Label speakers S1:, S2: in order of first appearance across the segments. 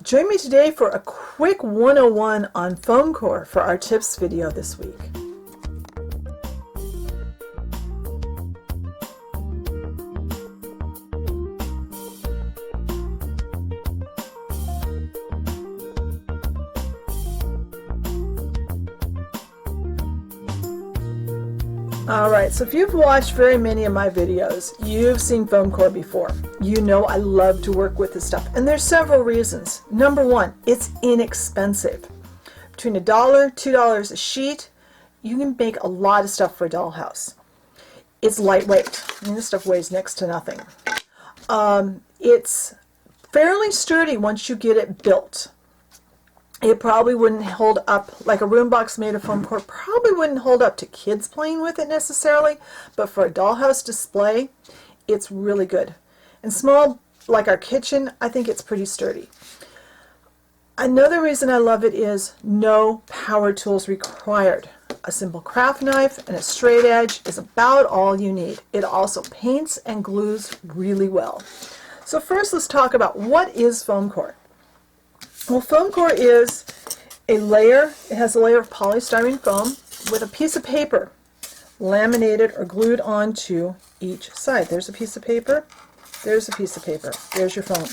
S1: Join me today for a quick 101 on Foamcore for our tips video this week. Alright, so if you've watched very many of my videos, you've seen Foamcore before. You know I love to work with this stuff, and there's several reasons. Number one, it's inexpensive. Between $1, $2 a sheet, you can make a lot of stuff for a dollhouse. It's lightweight. I mean, this stuff weighs next to nothing. It's fairly sturdy once you get it built. It probably wouldn't hold up, like a room box made of Foamcore probably wouldn't hold up to kids playing with it necessarily, but for a dollhouse display, it's really good. And small, like our kitchen, I think it's pretty sturdy. Another reason I love it is no power tools required. A simple craft knife and a straight edge is about all you need. It also paints and glues really well. So first let's talk about what is Foamcore. Well, Foamcore is a layer, it has a layer of polystyrene foam with a piece of paper laminated or glued onto each side. There's a piece of paper, there's a piece of paper, there's your foam.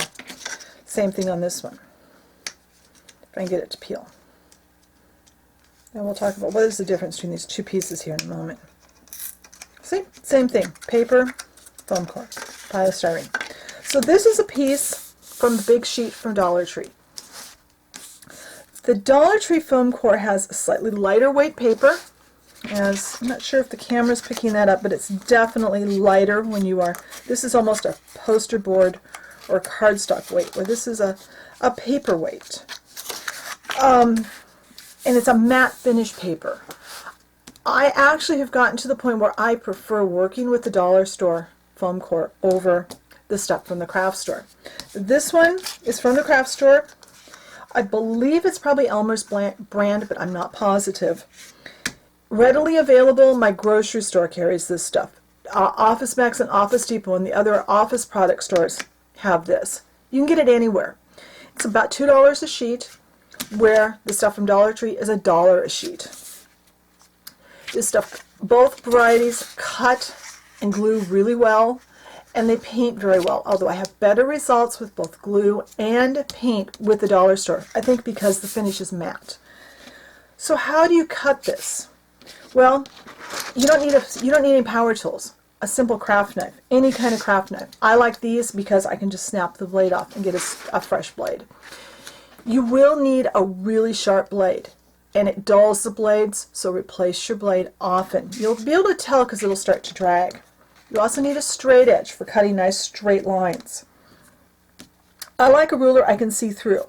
S1: Same thing on this one. If I can get it to peel. And we'll talk about what is the difference between these two pieces here in a moment. See, same thing, paper, Foamcore, polystyrene. So this is a piece from the big sheet from Dollar Tree. The Dollar Tree Foamcore has a slightly lighter weight paper, as I'm not sure if the camera's picking that up, but it's definitely lighter when you are, this is almost a poster board or cardstock weight, where this is a paper weight. And it's a matte finish paper. I actually have gotten to the point where I prefer working with the dollar store Foamcore over the stuff from the craft store. This one is from the craft store. I believe it's probably Elmer's brand, but I'm not positive. Readily available, my grocery store carries this stuff. Office Max and Office Depot and the other office product stores have this. You can get it anywhere. It's about $2 a sheet, where the stuff from Dollar Tree is $1 a sheet. This stuff, both varieties cut and glue really well, and they paint very well, although I have better results with both glue and paint with the dollar store, I think because the finish is matte. So how do you cut this? Well, you don't need any power tools. A simple craft knife, any kind of craft knife. I like these because I can just snap the blade off and get a fresh blade. You will need a really sharp blade, and it dulls the blades, so replace your blade often. You'll be able to tell because it'll start to drag. You also need a straight edge for cutting nice straight lines. I like a ruler I can see through.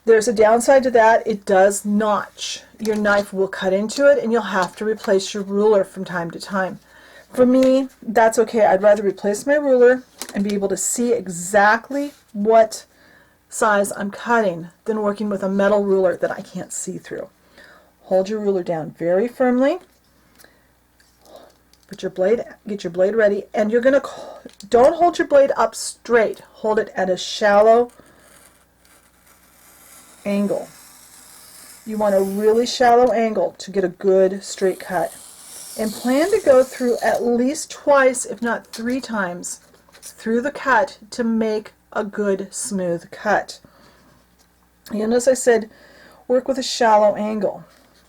S1: There's a downside to that. It does notch. Your knife will cut into it and you'll have to replace your ruler from time to time. For me, that's okay. I'd rather replace my ruler and be able to see exactly what size I'm cutting than working with a metal ruler that I can't see through. Hold your ruler down very firmly. Put your blade, get your blade ready, and you're going to, don't hold your blade up straight. Hold it at a shallow angle. You want a really shallow angle to get a good straight cut. And plan to go through at least twice, if not 3 times, through the cut to make a good smooth cut. And as I said, work with a shallow angle.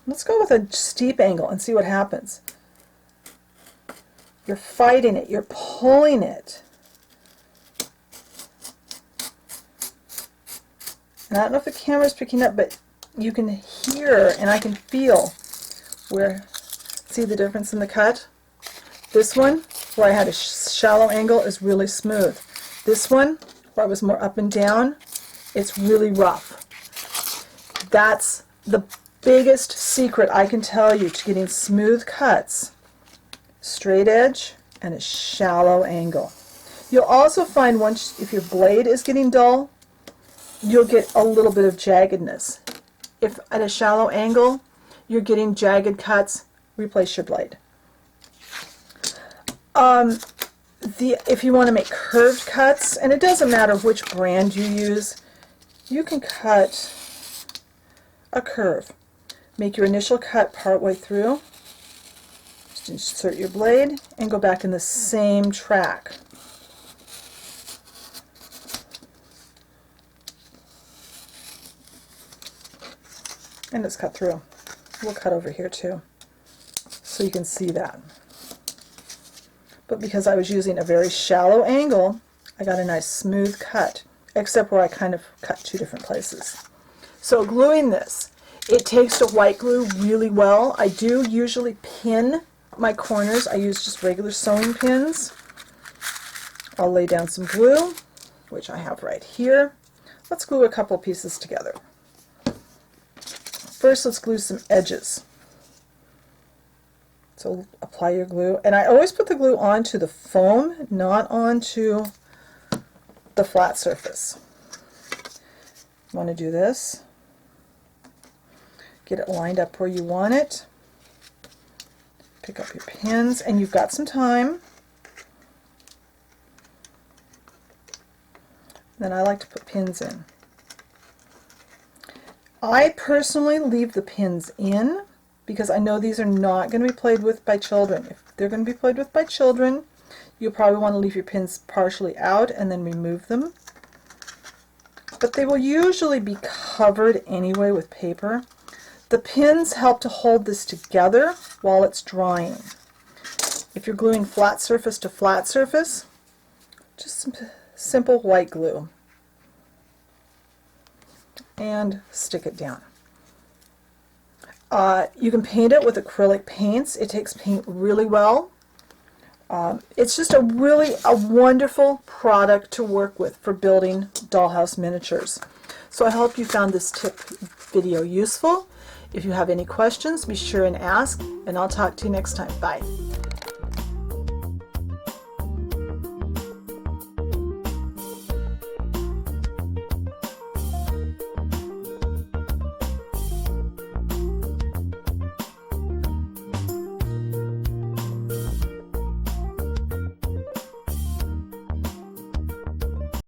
S1: Let's go with a steep angle and see what happens. You're fighting it, you're pulling it. And I don't know if the camera's picking up, but you can hear and I can feel where, see the difference in the cut? This one, where I had a shallow angle, is really smooth. This one, where I was more up and down, it's really rough. That's the biggest secret I can tell you to getting smooth cuts. Straight edge and a shallow angle. You'll also find once, if your blade is getting dull, you'll get a little bit of jaggedness. If at a shallow angle you're getting jagged cuts, replace your blade. If you want to make curved cuts, and it doesn't matter which brand you use, you can cut a curve. Make your initial cut partway through. Just insert your blade and go back in the same track. And it's cut through. We'll cut over here too, so you can see that. But because I was using a very shallow angle, I got a nice smooth cut, except where I kind of cut two different places. So gluing this, it takes to white glue really well. I do usually pin my corners. I use just regular sewing pins. I'll lay down some glue, which I have right here. Let's glue a couple pieces together. First, let's glue some edges. So apply your glue, and I always put the glue onto the foam, not onto the flat surface. You want to do this. Get it lined up where you want it. Pick up your pins, and you've got some time. Then I like to put pins in. I personally leave the pins in because I know these are not going to be played with by children. If they're going to be played with by children, you'll probably want to leave your pins partially out and then remove them. But they will usually be covered anyway with paper. The pins help to hold this together while it's drying. If you're gluing flat surface to flat surface, just some simple white glue. And stick it down. You can paint it with acrylic paints. It takes paint really well. It's just a wonderful product to work with for building dollhouse miniatures. So I hope you found this tip video useful. If you have any questions, be sure and ask, and I'll talk to you next time. Bye.